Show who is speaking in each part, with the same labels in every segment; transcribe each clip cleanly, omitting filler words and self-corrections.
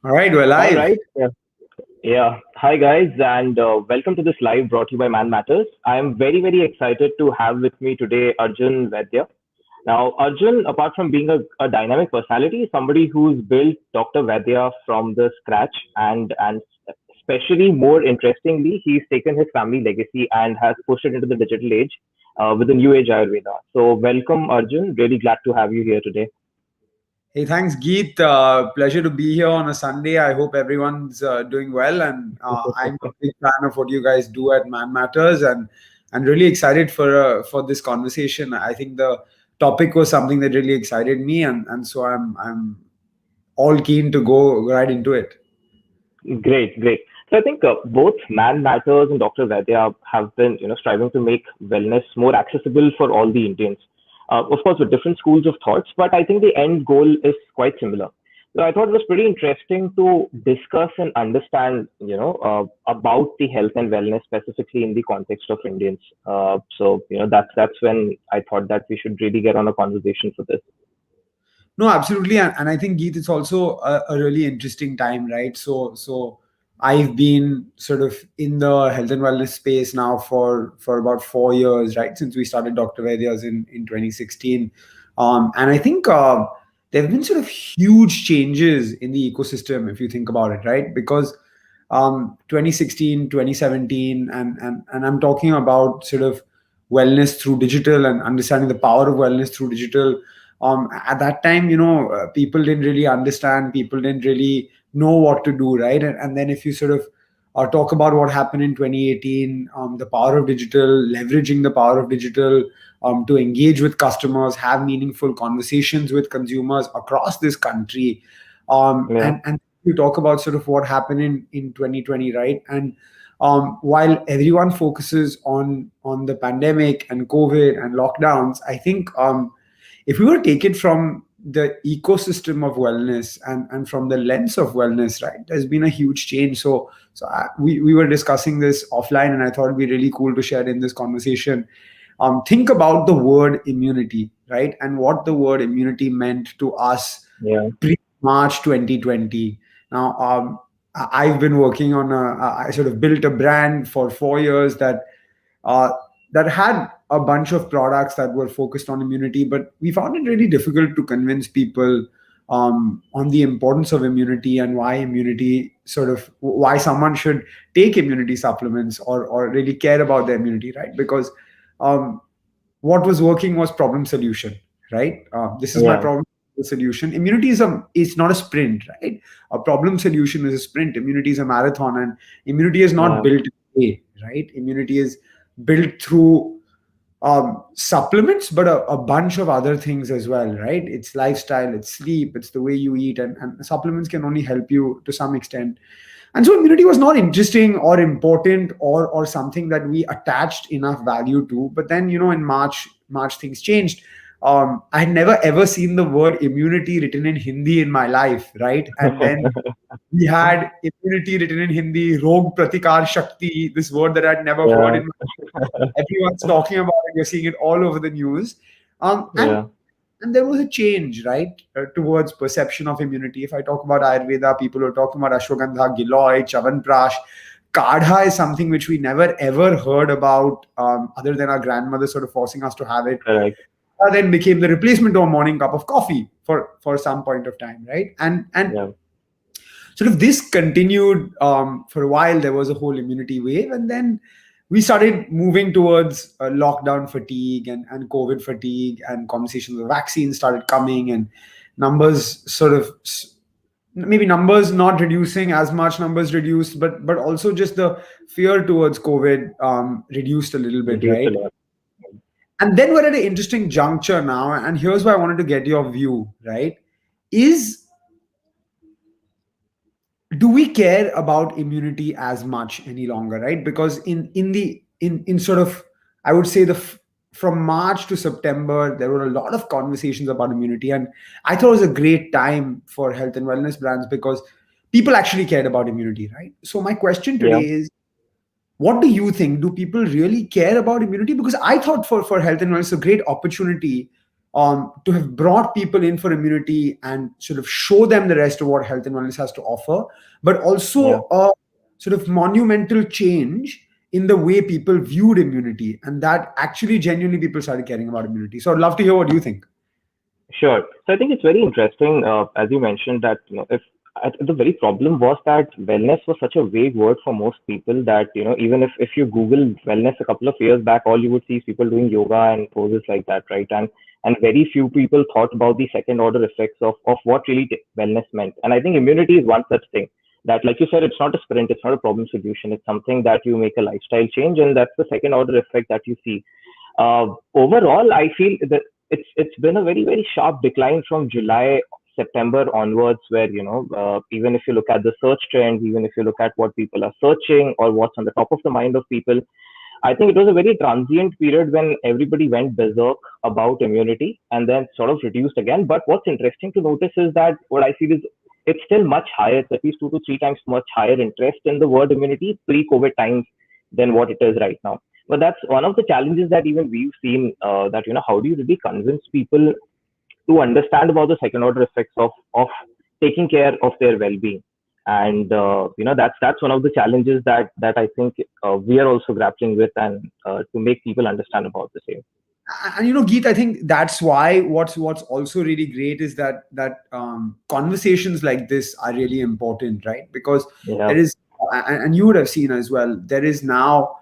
Speaker 1: All right, we're
Speaker 2: All
Speaker 1: live.
Speaker 2: right. Yeah. Hi, guys, and welcome to this live brought to you by Man Matters. I am very, very excited to have with me today Arjun Vaidya. Now, Arjun, apart from being a dynamic personality, somebody who's built Dr. Vaidya from the scratch, and especially more interestingly, he's taken his family legacy and has pushed it into the digital age with the new age Ayurveda. So, welcome, Arjun. Really glad to have you here today.
Speaker 1: Hey, thanks, Geet. Pleasure to be here on a Sunday. I hope everyone's doing well, and I'm a big fan of what you guys do at Man Matters, and really excited for this conversation. I think the topic was something that really excited me, and so I'm all keen to go right into it.
Speaker 2: Great, great. So I think both Man Matters and Dr. Vaidya have been, striving to make wellness more accessible for all the Indians. Of course, with different schools of thoughts, but I think the end goal is quite similar. So I thought it was pretty interesting to discuss and understand, about the health and wellness specifically in the context of Indians. That's when I thought that we should really get on a conversation for this.
Speaker 1: No, absolutely, and I think Geet, it's also a really interesting time, right? So I've been sort of in the health and wellness space now for about 4 years, right? Since we started Dr. Vaidya's in 2016, and I think there have been sort of huge changes in the ecosystem if you think about it, right? Because 2016, 2017, and I'm talking about sort of wellness through digital and understanding the power of wellness through digital. At that time, people didn't really understand, people didn't really know what to do, right? And then if you sort of talk about what happened in 2018, the power of digital, leveraging the power of digital to engage with customers, have meaningful conversations with consumers across this country,
Speaker 2: Yeah.
Speaker 1: and you talk about sort of what happened in 2020, right? And while everyone focuses on the pandemic and COVID and lockdowns, I think if we were to take it from the ecosystem of wellness and from the lens of wellness, right, there's been a huge change. We were discussing this offline, and I thought it'd be really cool to share in this conversation. Think about the word immunity, right, and what the word immunity meant to us
Speaker 2: Yeah.
Speaker 1: pre March 2020. Now, I've been working on I sort of built a brand for 4 years uh, that had a bunch of products that were focused on immunity, but we found it really difficult to convince people on the importance of immunity and why immunity sort of why someone should take immunity supplements or really care about their immunity, right? Because um, what was working was problem solution, right? This is my
Speaker 2: Yeah.
Speaker 1: problem solution. Immunity is not a sprint, right? A problem solution is a sprint. Immunity is a marathon, and immunity is not
Speaker 2: Yeah.
Speaker 1: built in a day, right? Immunity is built through supplements, but a bunch of other things as well, right? It's lifestyle, it's sleep, it's the way you eat, and supplements can only help you to some extent. And so immunity was not interesting or important or something that we attached enough value to. But then, in March things changed. I had never ever seen the word immunity written in Hindi in my life, right? And then we had immunity written in Hindi, Rog Pratikar Shakti, this word that I'd never heard
Speaker 2: Yeah.
Speaker 1: in my life. Everyone's talking about it. You're seeing it all over the news. Um, and
Speaker 2: Yeah.
Speaker 1: and there was a change, right, towards perception of immunity. If I talk about Ayurveda, people are talking about ashwagandha, giloy, chavanprash. Kadha is something which we never ever heard about, other than our grandmother sort of forcing us to have it.
Speaker 2: Correct.
Speaker 1: Then became the replacement of a morning cup of coffee for some point of time, right? And
Speaker 2: Yeah.
Speaker 1: sort of this continued for a while. There was a whole immunity wave, and then we started moving towards lockdown fatigue and COVID fatigue, and conversations of vaccines started coming, and numbers sort of maybe numbers not reducing as much, numbers reduced, but also just the fear towards COVID reduced a little bit,
Speaker 2: Reduced a
Speaker 1: right?
Speaker 2: lot.
Speaker 1: And then we're at an interesting juncture now, and here's why I wanted to get your view, right? Is Do we care about immunity as much any longer, right? Because in sort of, I would say, from March to September, there were a lot of conversations about immunity, and I thought it was a great time for health and wellness brands because people actually cared about immunity, right? So my question
Speaker 2: Yeah.
Speaker 1: today is, what do you think? Do people really care about immunity? Because I thought for health and wellness, a great opportunity to have brought people in for immunity and sort of show them the rest of what health and wellness has to offer, but
Speaker 2: Yeah.
Speaker 1: also a sort of monumental change in the way people viewed immunity, and that actually genuinely people started caring about immunity. So I'd love to hear what you think.
Speaker 2: Sure. So I think it's very interesting, as you mentioned, that if the very problem was that wellness was such a vague word for most people that even if you Google wellness a couple of years back, all you would see is people doing yoga and poses like that, right? And very few people thought about the second order effects of what really wellness meant. And I think immunity is one such thing that, like you said, it's not a sprint, it's not a problem solution, it's something that you make a lifestyle change, and that's the second order effect that you see. Overall, I feel that it's been a very sharp decline from July, September onwards, where even if you look at the search trends, even if you look at what people are searching or what's on the top of the mind of people, I think it was a very transient period when everybody went berserk about immunity and then sort of reduced again. But what's interesting to notice is that what I feel is it's still much higher. It's at least 2 to 3 times much higher interest in the word immunity pre-COVID times than what it is right now. But that's one of the challenges that even we've seen, that how do you really convince people to understand about the second order effects of taking care of their well-being. And that's one of the challenges that I think we are also grappling with, and to make people understand about the same.
Speaker 1: And Geet, I think that's why what's also really great is that conversations like this are really important, right? Because
Speaker 2: Yeah.
Speaker 1: there is, and you would have seen as well, there is now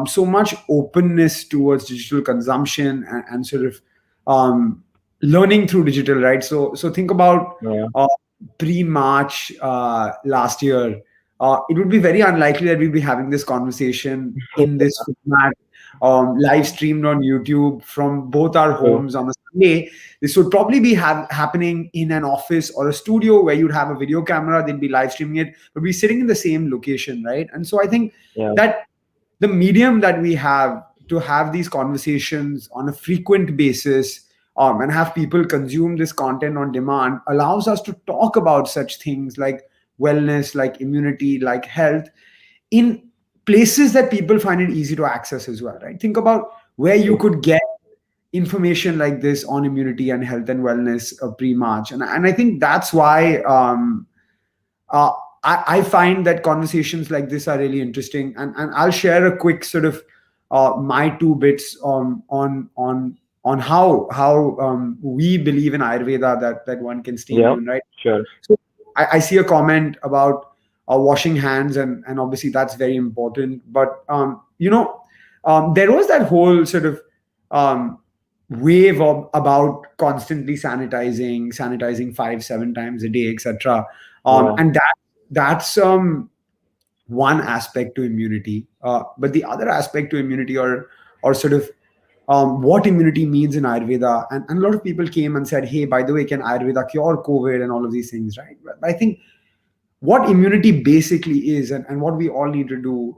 Speaker 1: so much openness towards digital consumption and sort of um, learning through digital, right? So think about
Speaker 2: Yeah.
Speaker 1: uh, pre-March last year. It would be very unlikely that we'd be having this conversation in this format, live streamed on YouTube from both our
Speaker 2: True.
Speaker 1: homes on a Sunday. This would probably be happening in an office or a studio where you'd have a video camera, they'd be live streaming it, but we're sitting in the same location, right? And so I think
Speaker 2: Yeah.
Speaker 1: that the medium that we have to have these conversations on a frequent basis, and have people consume this content on demand allows us to talk about such things like wellness, like immunity, like health in places that people find it easy to access as well, right? Think about where you
Speaker 2: True.
Speaker 1: could get information like this on immunity and health and wellness pre-March. And I think that's why uh, I find that conversations like this are really interesting. And I'll share a quick sort of my two bits on how we believe in Ayurveda that one can stay
Speaker 2: Yeah.
Speaker 1: immune, right?
Speaker 2: Sure.
Speaker 1: So I see a comment about washing hands, and obviously that's very important. But there was that whole sort of um, wave about constantly sanitizing 5-7 times a day, etc.
Speaker 2: Yeah.
Speaker 1: And that's one aspect to immunity. But the other aspect to immunity, or sort of what immunity means in Ayurveda. And a lot of people came and said, hey, by the way, can Ayurveda cure COVID and all of these things, right? But I think what immunity basically is, and what we all need to do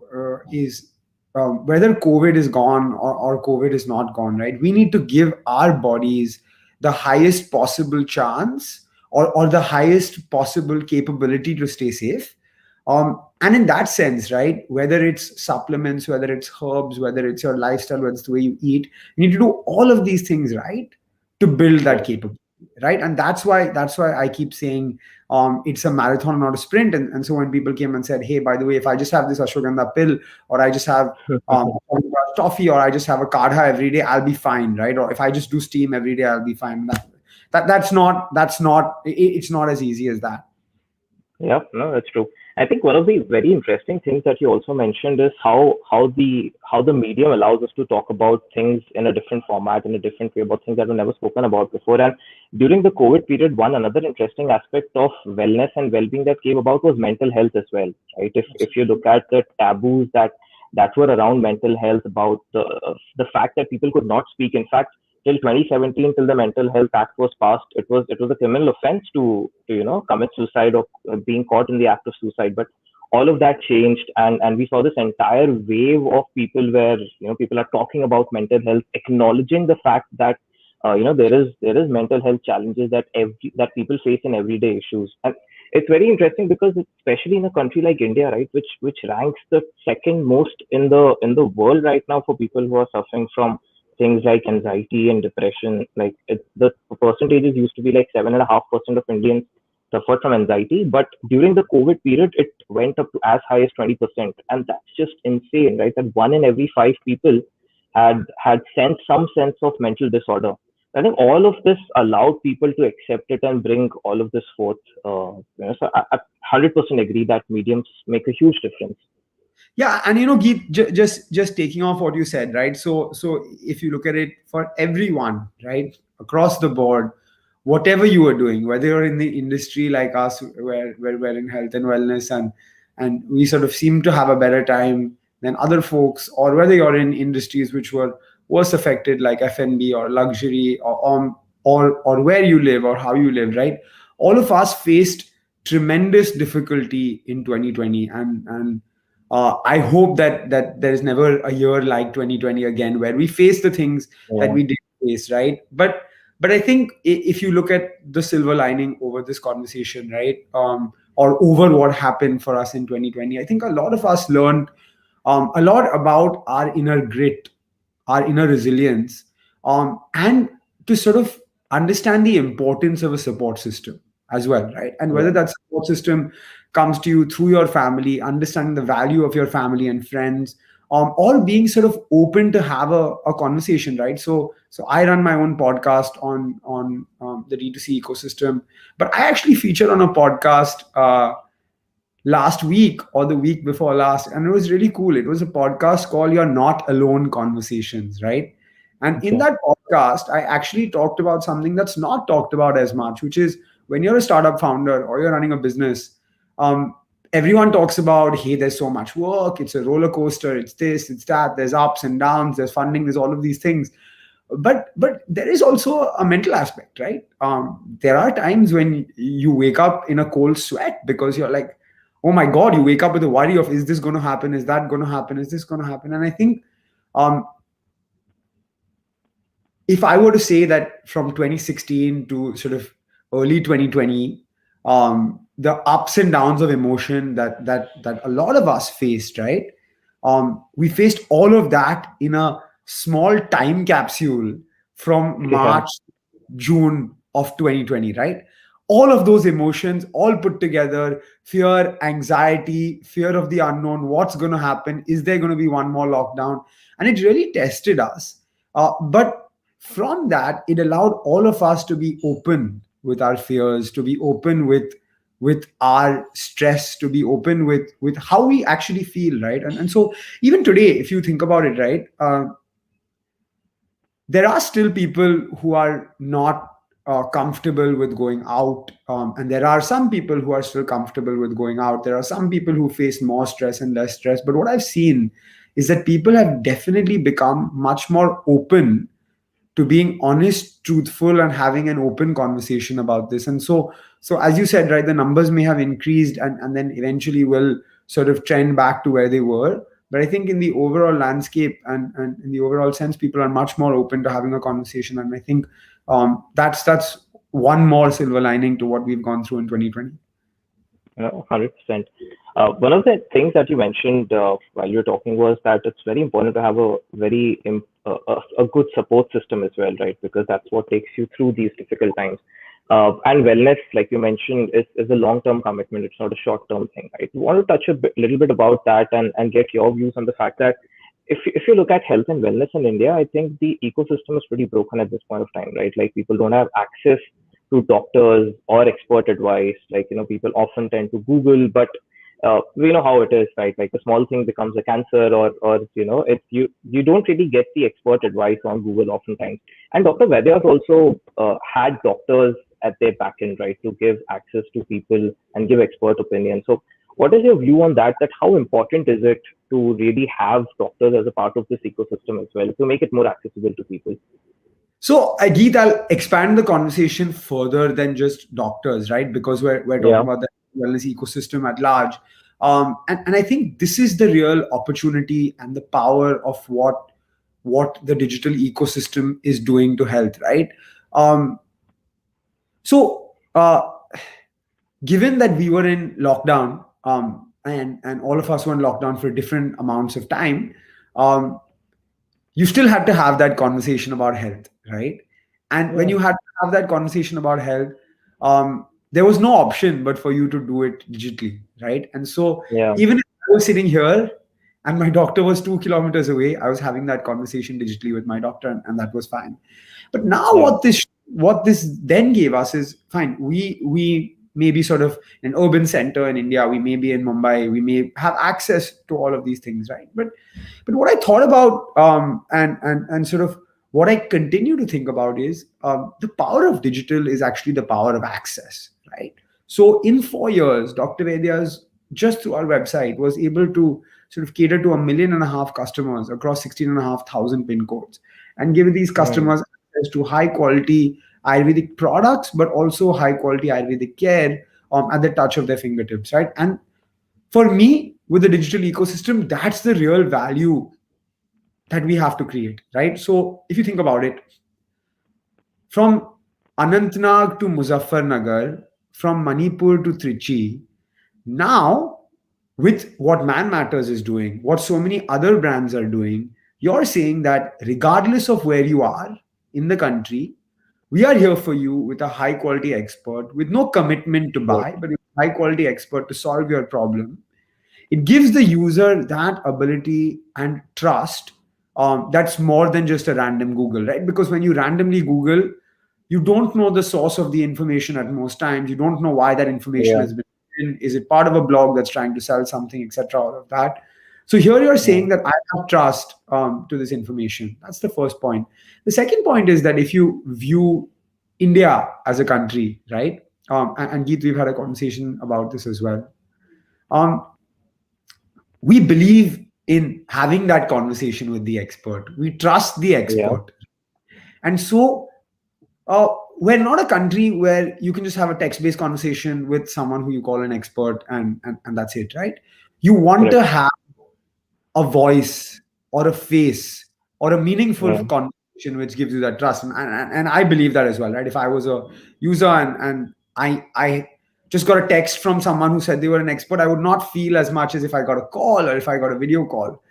Speaker 1: is whether COVID is gone or COVID is not gone, right? We need to give our bodies the highest possible chance, or the highest possible capability to stay safe. And in that sense, right, whether it's supplements, whether it's herbs, whether it's your lifestyle, whether it's the way you eat, you need to do all of these things right to build that
Speaker 2: True.
Speaker 1: capability, right? And that's why I keep saying it's a marathon, not a sprint. And so when people came and said, hey, by the way, if I just have this ashwagandha pill, or I just have toffee, or I just have a kadha every day, I'll be fine, right? Or if I just do steam every day, I'll be fine. It's not as easy as that.
Speaker 2: Yeah, no, that's true. I think one of the very interesting things that you also mentioned is how the medium allows us to talk about things in a different format, in a different way, about things that were never spoken about before. And during the COVID period, one another interesting aspect of wellness and well-being that came about was mental health as well, right? If you look at the taboos that were around mental health, about the fact that people could not speak. In fact, till 2017, till the Mental Health Act was passed, it was a criminal offense to commit suicide, or being caught in the act of suicide. But all of that changed, and we saw this entire wave of people where people are talking about mental health, acknowledging the fact that there is mental health challenges that people face in everyday issues. And it's very interesting because, especially in a country like India, right, which ranks the second most in the world right now for people who are suffering from things like anxiety and depression. Like the percentages used to be like 7.5% of Indians suffered from anxiety, but during the COVID period, it went up to as high as 20%, and that's just insane, right? That one in every five people had some sense of mental disorder. I think all of this allowed people to accept it and bring all of this forth. So I 100% agree that mediums make a huge difference.
Speaker 1: Yeah, and Geet, just taking off what you said, right? So if you look at it for everyone, right, across the board, whatever you are doing, whether you're in the industry like us, where we're in health and wellness, and we sort of seem to have a better time than other folks, or whether you're in industries which were worse affected, like F&B or luxury, or where you live or how you live, right? All of us faced tremendous difficulty in 2020, and I hope that there is never a year like 2020 again where we face the things that
Speaker 2: Yeah,
Speaker 1: we did face, right? But I think if you look at the silver lining over this conversation, right, or over what happened for us in 2020, I think a lot of us learned a lot about our inner grit, our inner resilience, and to sort of understand the importance of a support system as well, right? And
Speaker 2: yeah,
Speaker 1: whether that support system comes to you through your family, understanding the value of your family and friends, or being sort of open to have a conversation, right? So I run my own podcast on the D2C ecosystem, but I actually featured on a podcast last week or the week before last, and it was really cool. It was a podcast called You're Not Alone Conversations, right? And in
Speaker 2: okay,
Speaker 1: that podcast, I actually talked about something that's not talked about as much, which is when you're a startup founder or you're running a business, um, everyone talks about, hey, there's so much work, it's a roller coaster, it's this, it's that, there's ups and downs, there's funding, there's all of these things. But there is also a mental aspect, right? There are times when you wake up in a cold sweat because you're like, oh my god, you wake up with a worry of, is this going to happen, is that going to happen, is this going to happen? And I think, um, if I were to say that from 2016 to sort of early 2020, the ups and downs of emotion that a lot of us faced, right? We faced all of that in a small time capsule from
Speaker 2: yeah,
Speaker 1: March, June of 2020, right? All of those emotions all put together: fear, anxiety, fear of the unknown, what's going to happen, is there going to be one more lockdown? And it really tested us. But from that, it allowed all of us to be open with our fears, to be open with our stress, to be open with how we actually feel, right? And so even today, if you think about it, right, there are still people who are not comfortable with going out, and there are some people who are still comfortable with going out. There are some people who face more stress and less stress, but what I've seen is that people have definitely become much more open to being honest, truthful, and having an open conversation about this. And so as you said, right, the numbers may have increased, and then eventually will sort of trend back to where they were. But I think in the overall landscape, and in the overall sense, people are much more open to having a conversation. And I think that's one more silver lining to what we've gone through in 2020.
Speaker 2: 100%. One of the things that you mentioned while you were talking was that it's very important to have a good support system as well, right? Because that's what takes you through these difficult times. And wellness, like you mentioned, is a long-term commitment. It's not a short-term thing, right? We want to touch little bit about that and get your views on the fact that if you look at health and wellness in India, I think the ecosystem is pretty broken at this point of time, right? Like people don't have access to doctors or expert advice. Like, people often tend to Google, but we know how it is, right? Like a small thing becomes a cancer, or if you don't really get the expert advice on Google oftentimes. And Dr. Vaidya has also had doctors at their back end, right, to give access to people and give expert opinion. So what is your view on that? That how important is it to really have doctors as a part of this ecosystem as well to make it more accessible to people?
Speaker 1: So, Geet, I'll expand the conversation further than just doctors, right? Because we're talking
Speaker 2: Yeah,
Speaker 1: about the wellness ecosystem at large. And I think this is the real opportunity and the power of what the digital ecosystem is doing to health, right? Um, so, given that we were in lockdown, and all of us were in lockdown for different amounts of time, um, you still had to have that conversation about health, right? And when
Speaker 2: Yeah.
Speaker 1: you had to have that conversation about health, there was no option but for you to do it digitally, right? And so
Speaker 2: Yeah.
Speaker 1: even if I was sitting here and my doctor was 2 kilometers away, I was having that conversation digitally with my doctor, and that was fine. But now
Speaker 2: Yeah.
Speaker 1: what this then gave us is fine. We may be sort of an urban center in India. We may be in Mumbai. We may have access to all of these things, right? But what I thought about, and sort of what I continue to think about is, the power of digital is actually the power of access, right? So in 4 years, Dr. Vedya's, just through our website, was able to sort of cater to 1.5 million customers across 16,500 pin codes, and give these
Speaker 2: Mm.
Speaker 1: customers access to high quality Ayurvedic products, but also high quality Ayurvedic care, at the touch of their fingertips, right? And for me, with the digital ecosystem, that's the real value that we have to create, right? So if you think about it, from Anantnag to Muzaffarnagar, from Manipur to Trichy, now with what Man Matters is doing, what so many other brands are doing, you're saying that regardless of where you are in the country, we are here for you with a high quality expert with no commitment to
Speaker 2: Yes.
Speaker 1: buy, but with a high quality expert to solve your problem. It gives the user that ability and trust, that's more than just a random Google, right? Because when you randomly Google, you don't know the source of the information at most times. You don't know why that information
Speaker 2: Yeah.
Speaker 1: has been written. Is it part of a blog that's trying to sell something, etc.? All of that. So here you're
Speaker 2: Yeah.
Speaker 1: saying that I have trust, to this information. That's the first point. The second point is that if you view India as a country, right? And Geet, we've had a conversation about this as well. Um, we believe in having that conversation with the expert. We trust the
Speaker 2: Yeah.
Speaker 1: expert. And so, uh, we're not a country where you can just have a text based conversation with someone who you call an expert, and that's it, right? You want
Speaker 2: Correct.
Speaker 1: to have a voice or a face or a meaningful
Speaker 2: Yeah.
Speaker 1: conversation which gives you that trust, and I believe that as well, right? If I was a user, and I just got a text from someone who said they were an expert, I would not feel as much as if I got a call or if I got a video call.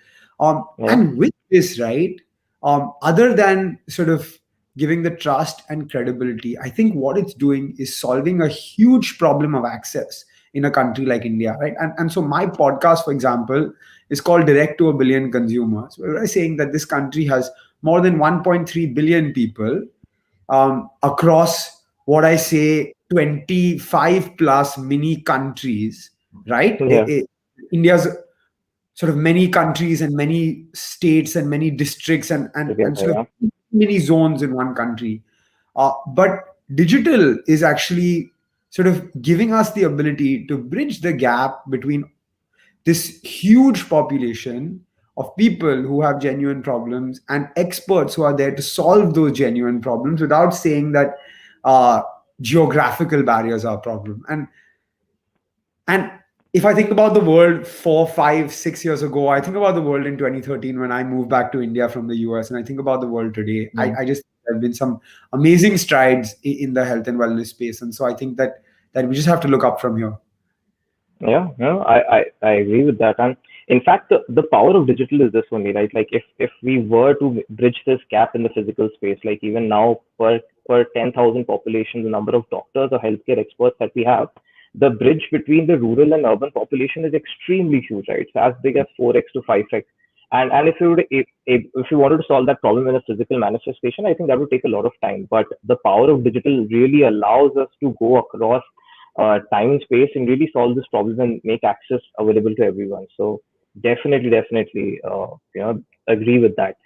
Speaker 2: Yeah.
Speaker 1: And with this, right, other than sort of giving the trust and credibility, I think what it's doing is solving a huge problem of access in a country like India, right? And so my podcast, for example, is called Direct to a Billion Consumers. We're saying that this country has more than 1.3 billion people, across what I say 25 plus mini countries, right?
Speaker 2: Yeah.
Speaker 1: India's sort of many countries and many states and many districts, and
Speaker 2: Together.
Speaker 1: sort of
Speaker 2: Yeah.
Speaker 1: many zones in one country. But digital is actually sort of giving us the ability to bridge the gap between this huge population of people who have genuine problems and experts who are there to solve those genuine problems without saying that, uh, geographical barriers are a problem. And if I think about the world 4, 5, 6 years ago, I think about the world in 2013 when I moved back to India from the US, and I think about the world today.
Speaker 2: Yeah.
Speaker 1: I just there have been some amazing strides in the health and wellness space, and so I think that we just have to look up from here.
Speaker 2: Yeah, no, I agree with that. And in fact, the power of digital is this only, right? Like if we were to bridge this gap in the physical space, like even now per 10,000 population, the number of doctors or healthcare experts that we have, the bridge between the rural and urban population is extremely huge, right? It's as big as 4x to 5x. And if you would if you wanted to solve that problem in a physical manifestation, I think that would take a lot of time. But the power of digital really allows us to go across time and space and really solve this problem and make access available to everyone. So definitely, agree with that.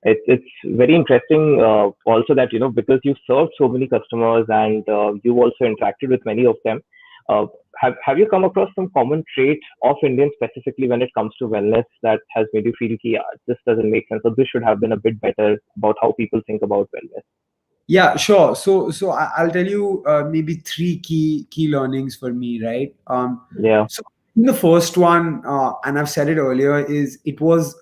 Speaker 2: It's very interesting also that because you've served so many customers and you've also interacted with many of them. Uh, have you come across some common traits of Indians specifically when it comes to wellness that has made you feel, yeah, this doesn't make sense, or this should have been a bit better about how people think about wellness?
Speaker 1: Yeah, sure. So I'll tell you, maybe three key learnings for me, right?
Speaker 2: Yeah,
Speaker 1: So the first one, and I've said it earlier, is it was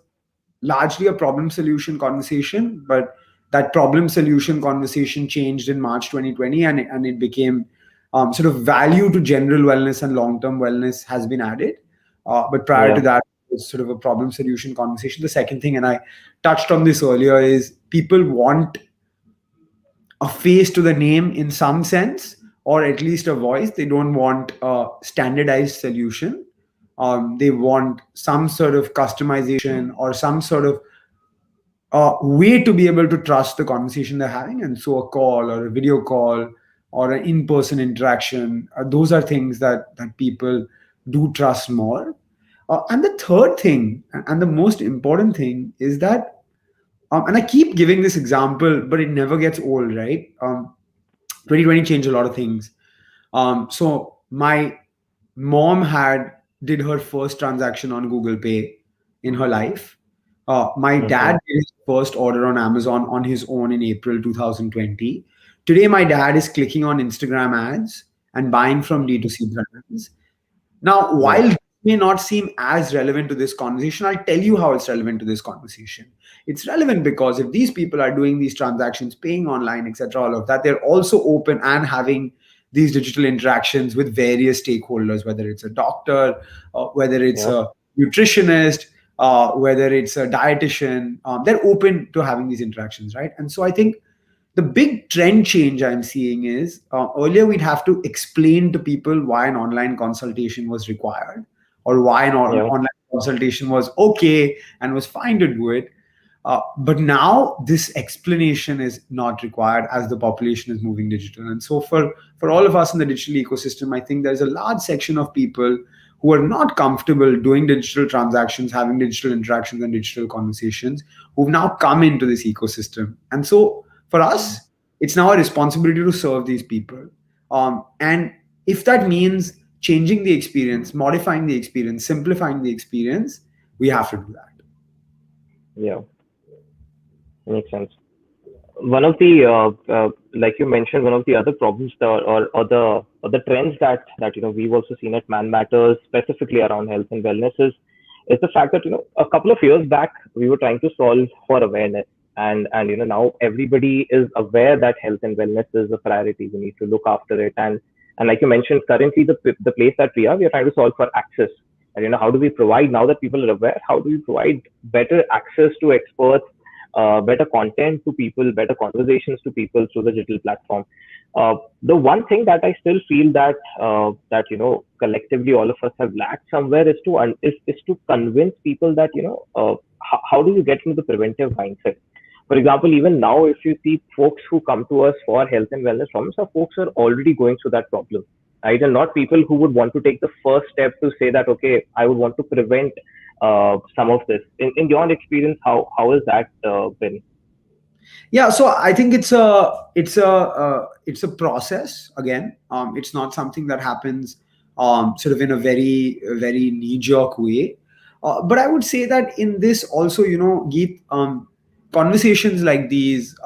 Speaker 1: largely a problem solution conversation, but that problem solution conversation changed in March 2020, and it became, sort of value to general wellness and long term wellness has been added. But prior
Speaker 2: yeah,
Speaker 1: to that, is sort of a problem solution conversation. The second thing, and I touched on this earlier, is people want a face to the name in some sense, or at least a voice. They don't want a standardized solution. They want some sort of customization or some sort of way to be able to trust the conversation they're having. And so a call or a video call or an in-person interaction, those are things that people do trust more. And the third thing, and the most important thing, is that, and I keep giving this example, but it never gets old, right? 2020 changed a lot of things. So my mom did her first transaction on Google Pay in her life. My dad
Speaker 2: Okay.
Speaker 1: did his first order on Amazon on his own in April 2020. Today, my dad is clicking on Instagram ads and buying from D2C brands. Now,
Speaker 2: Yeah.
Speaker 1: while this may not seem as relevant to this conversation, I'll tell you how it's relevant to this conversation. It's relevant because if these people are doing these transactions, paying online, etc., all of that, they're also open and having these digital interactions with various stakeholders, whether it's a doctor, whether it's
Speaker 2: Yeah.
Speaker 1: a nutritionist, whether it's a dietitian. They're open to having these interactions, right? And so I think the big trend change I'm seeing is, earlier we'd have to explain to people why an online consultation was required, or why an
Speaker 2: Yeah.
Speaker 1: online consultation was okay and was fine to do it. But now this explanation is not required as the population is moving digital. And so for all of us in the digital ecosystem, I think there's a large section of people who are not comfortable doing digital transactions, having digital interactions and digital conversations, who've now come into this ecosystem. And so for us, it's now a responsibility to serve these people. And if that means changing the experience, modifying the experience, simplifying the experience, we have to do that.
Speaker 2: Yeah. Makes sense. One of the like you mentioned, one of the other problems or the trends that we've also seen at Man Matters, specifically around health and wellness, is the fact that a couple of years back we were trying to solve for awareness, and now everybody is aware that health and wellness is a priority. We need to look after it, and like you mentioned, currently the place that we are trying to solve for access. And how do we provide, now that people are aware, how do we provide better access to experts, better content to people, better conversations to people through the digital platform? The one thing that I still feel that collectively all of us have lacked somewhere is to convince people that how do you get into the preventive mindset. For example, even now, if you see folks who come to us for health and wellness problems, some folks are already going through that problem, right? And not people who would want to take the first step to say that, okay, I would want to prevent some of this. In your experience, how has that been?
Speaker 1: Yeah, so I think it's a process. Again, it's not something that happens sort of in a very knee jerk way. But I would say that in this also, Geet, conversations like these,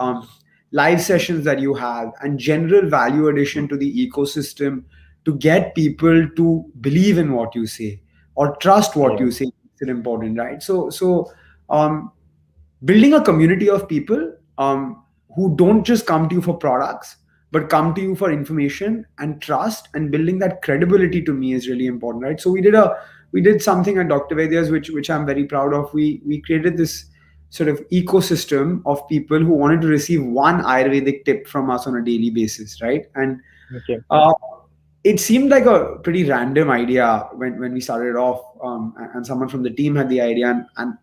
Speaker 1: live sessions that you have, and general value addition to the ecosystem to get people to believe in what you say or trust what
Speaker 2: Yeah.
Speaker 1: you say is important, right? So um, building a community of people, who don't just come to you for products but come to you for information and trust, and building that credibility, to me, is really important, right? So we did something at Dr. Vaidya's, which I'm very proud of. We created this sort of ecosystem of people who wanted to receive one Ayurvedic tip from us on a daily basis, right? And
Speaker 2: Okay.
Speaker 1: uh, it seemed like a pretty random idea when we started off, and someone from the team had the idea, and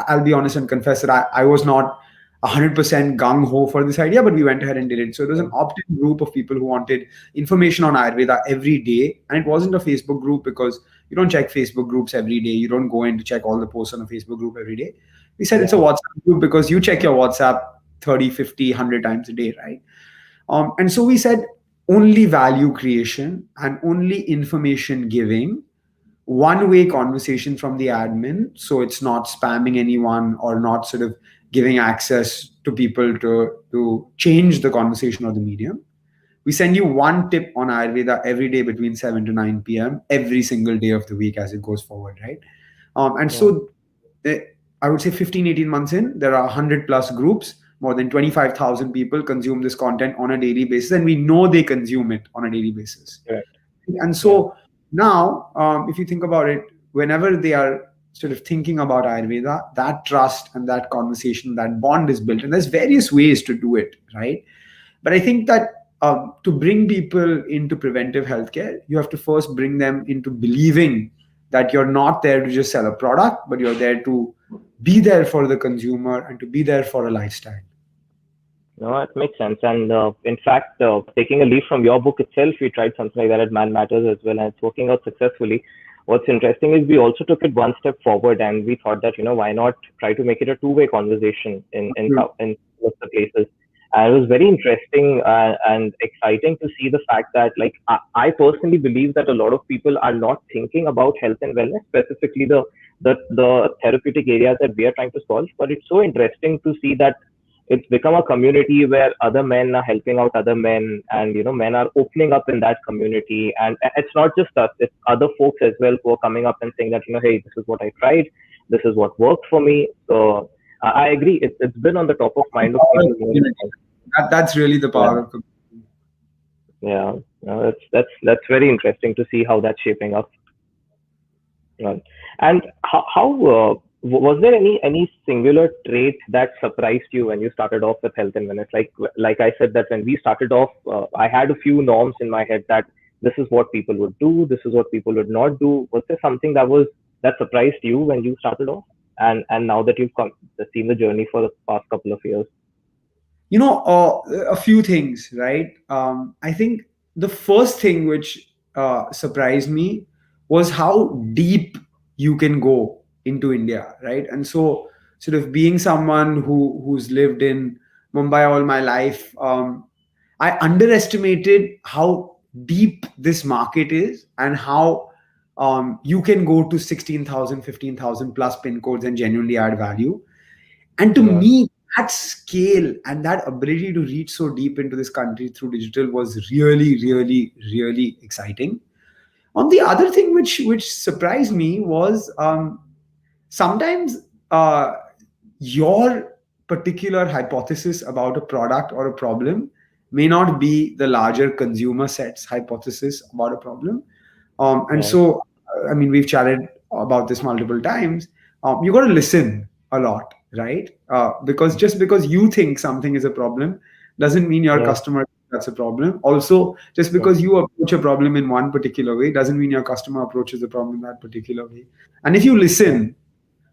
Speaker 1: I'll be honest and confess that I was not 100% gung ho for this idea, but we went ahead and did it. So it was
Speaker 2: Yeah.
Speaker 1: an opt-in group of people who wanted information on Ayurveda every day, and it wasn't a Facebook group because you don't check Facebook groups every day. You don't go in to check all the posts on a Facebook group every day. We said it's a
Speaker 2: Yeah.
Speaker 1: WhatsApp group because you check your WhatsApp 30, 50, 100 times a day, right? And so we said only value creation and only information giving, one way conversation from the admin. So it's not spamming anyone or not sort of giving access to people to change the conversation or the medium. We send you one tip on Ayurveda every day between 7 to 9 p.m. every single day of the week as it goes forward, right? And
Speaker 2: Yeah.
Speaker 1: so eh, I would say 15, 18 months in, there are 100 plus groups. More than 25,000 people consume this content on a daily basis, and we know they consume it on a daily basis.
Speaker 2: Correct.
Speaker 1: And
Speaker 2: Yeah.
Speaker 1: so now, if you think about it, whenever they are sort of thinking about Ayurveda, that trust and that conversation, that bond is built. And there's various ways to do it, right? But I think that to bring people into preventive healthcare, you have to first bring them into believing that you're not there to just sell a product, but you're there to be there for the consumer and to be there for a lifestyle.
Speaker 2: No, it makes sense. And in fact, taking a leaf from your book itself, we tried something like that at Man Matters as well, and it's working out successfully. What's interesting is we also took it one step forward, and we thought that why not try to make it a two-way conversation in most of the places. And it was very interesting and exciting to see the fact that, like, I personally believe that a lot of people are not thinking about health and wellness, specifically the therapeutic areas that we are trying to solve. But it's so interesting to see that it's become a community where other men are helping out other men, and men are opening up in that community. And it's not just us, it's other folks as well who are coming up and saying that hey, this is what I tried, this is what worked for me. So I agree, it's been on the top of mind of
Speaker 1: Power of
Speaker 2: people more.
Speaker 1: community. That's really the
Speaker 2: Yeah,
Speaker 1: power of community.
Speaker 2: yeah. No, that's very interesting to see how that's shaping up. Right. And how was there any singular trait that surprised you when you started off with health and wellness? Like I said, that when we started off, I had a few norms in my head that this is what people would do, this is what people would not do. Was there something that surprised you when you started off, and now that you've seen the journey for the past couple of years?
Speaker 1: A few things, right? I think the first thing which surprised me was how deep you can go into India, right? And so, sort of being someone who's lived in Mumbai all my life, I underestimated how deep this market is and how you can go to 16,000, 15,000 plus pin codes and genuinely add value. And to
Speaker 2: Yeah,
Speaker 1: me, that scale and that ability to reach so deep into this country through digital was really, really, really exciting. On the other thing which surprised me was sometimes your particular hypothesis about a product or a problem may not be the larger consumer set's hypothesis about a problem. And
Speaker 2: yeah,
Speaker 1: so, I mean, we've chatted about this multiple times. You got to listen a lot, right? Because just because you think something is a problem doesn't mean your
Speaker 2: yeah,
Speaker 1: customer thinks that's a problem. Also, just
Speaker 2: yeah,
Speaker 1: because you approach a problem in one particular way doesn't mean your customer approaches the problem in that particular way. And if you
Speaker 2: yeah,
Speaker 1: listen,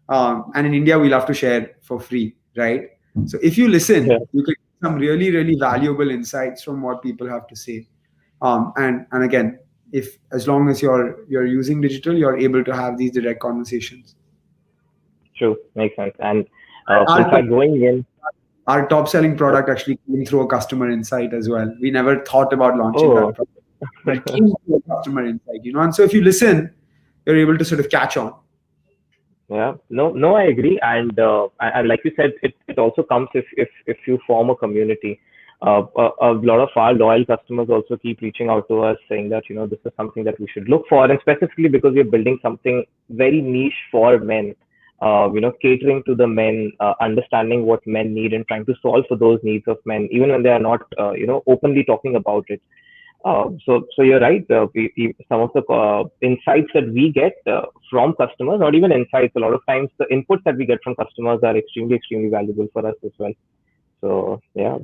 Speaker 1: and in India, we love to share for free, right? So if you
Speaker 2: yeah.
Speaker 1: listen, you get some really, really valuable insights from what people have to say. And again, if as long as you're using digital, you're able to have these direct conversations.
Speaker 2: True, makes sense. And in
Speaker 1: Our top,
Speaker 2: fact, going in.
Speaker 1: our top selling product actually came through a customer insight as well. We never thought about launching
Speaker 2: Oh.
Speaker 1: that product, but it came through a customer insight. And so if you listen, you're able to sort of catch on.
Speaker 2: Yeah, no, I agree, and like you said, it also comes if you form a community. A lot of our loyal customers also keep reaching out to us saying that this is something that we should look for, and specifically because we're building something very niche for men. Catering to the men, understanding what men need, and trying to solve for those needs of men, even when they are not, openly talking about it. So you're right. Some of the insights that we get from customers, not even insights, a lot of times the inputs that we get from customers are extremely, extremely valuable for us as well. So yeah,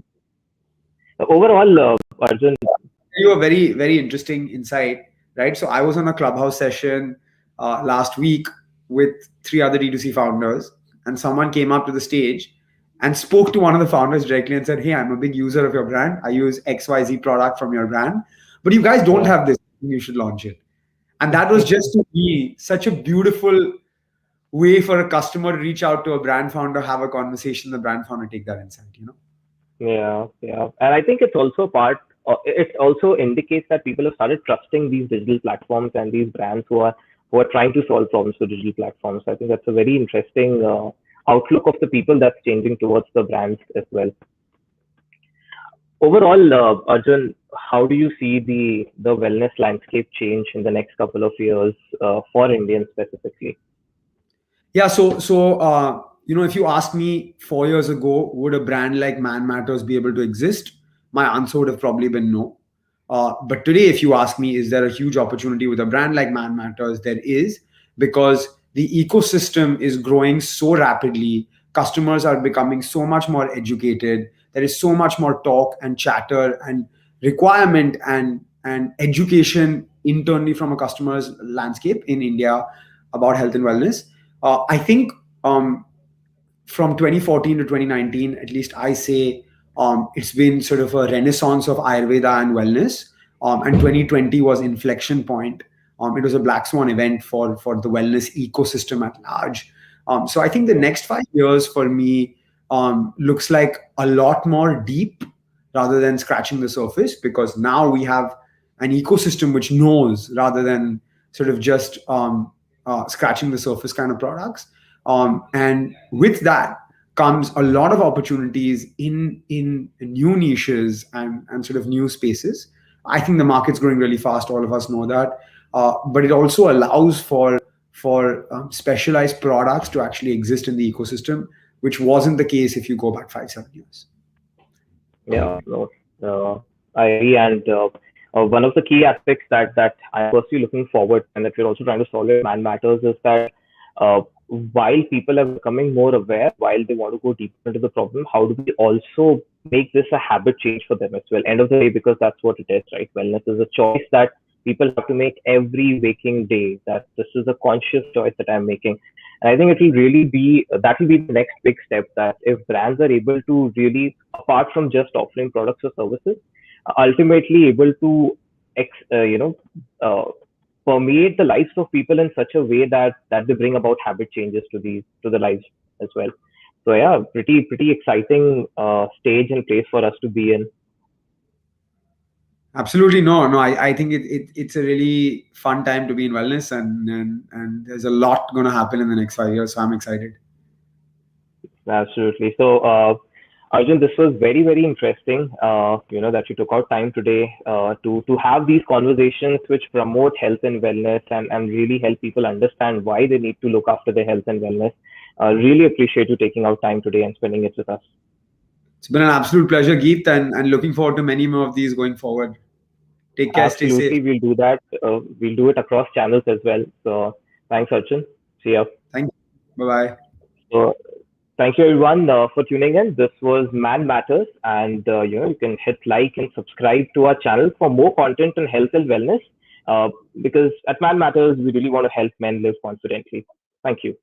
Speaker 2: overall, Arjun.
Speaker 1: You a very, very interesting insight, right? So I was on a clubhouse session last week with three other D2C founders, and someone came up to the stage and spoke to one of the founders directly and said, "Hey, I'm a big user of your brand. I use XYZ product from your brand, but you guys don't
Speaker 2: Yeah,
Speaker 1: have this. You should launch it." And that was just to me such a beautiful way for a customer to reach out to a brand founder, have a conversation, the brand founder take that insight.
Speaker 2: yeah, yeah, and I think it's also part. It also indicates that people have started trusting these digital platforms and these brands who are trying to solve problems with digital platforms. I think that's a very interesting outlook of the people that's changing towards the brands as well. Overall, Arjun, how do you see the wellness landscape change in the next couple of years for Indians specifically?
Speaker 1: Yeah, if you asked me 4 years ago, would a brand like Man Matters be able to exist? My answer would have probably been no. But today, if you ask me, is there a huge opportunity with a brand like Man Matters? There is, because the ecosystem is growing so rapidly. Customers are becoming so much more educated. There is so much more talk and chatter and requirement and education internally from a customer's landscape in India about health and wellness. I think from 2014 to 2019, at least I say, it's been sort of a renaissance of Ayurveda and wellness. And 2020 was inflection point. It was a black swan event for the wellness ecosystem at large. So I think the next 5 years for me looks like a lot more deep rather than scratching the surface, because now we have an ecosystem which knows rather than sort of just scratching the surface kind of products. And with that comes a lot of opportunities in new niches and sort of new spaces. I think the market's growing really fast. All of us know that, but it also allows for specialized products to actually exist in the ecosystem, which wasn't the case if you go back 5 7 years.
Speaker 2: Yeah, no, I agree. And one of the key aspects that I'm personally looking forward and that we're also trying to solve at Man Matters is that uh, while people are becoming more aware, while they want to go deeper into the problem, how do we also make this a habit change for them as well? End of the day, because that's what it is, right? Wellness is a choice that people have to make every waking day. That this is a conscious choice that I'm making. And I think it will really be that will be the next big step. That if brands are able to really, apart from just offering products or services, ultimately able to ex, uh, permeate the lives of people in such a way that they bring about habit changes to the lives as well. So yeah, pretty exciting stage and place for us to be in.
Speaker 1: Absolutely, no. I think it's a really fun time to be in wellness, and there's a lot going to happen in the next 5 years. So I'm excited.
Speaker 2: Absolutely. So, Arjun, this was very interesting. That you took out time today to have these conversations which promote health and wellness and really help people understand why they need to look after their health and wellness. Really appreciate you taking out time today and spending it with us.
Speaker 1: It's been an absolute pleasure, Geet, and looking forward to many more of these going forward. Take care, stay safe.
Speaker 2: Absolutely, we'll do that. We'll do it across channels as well. So, thanks, Arjun. See ya.
Speaker 1: Thank you. Bye bye.
Speaker 2: So, thank you everyone for tuning in. This was Man Matters, and you can hit like and subscribe to our channel for more content on health and wellness. Because at Man Matters, we really want to help men live confidently. Thank you.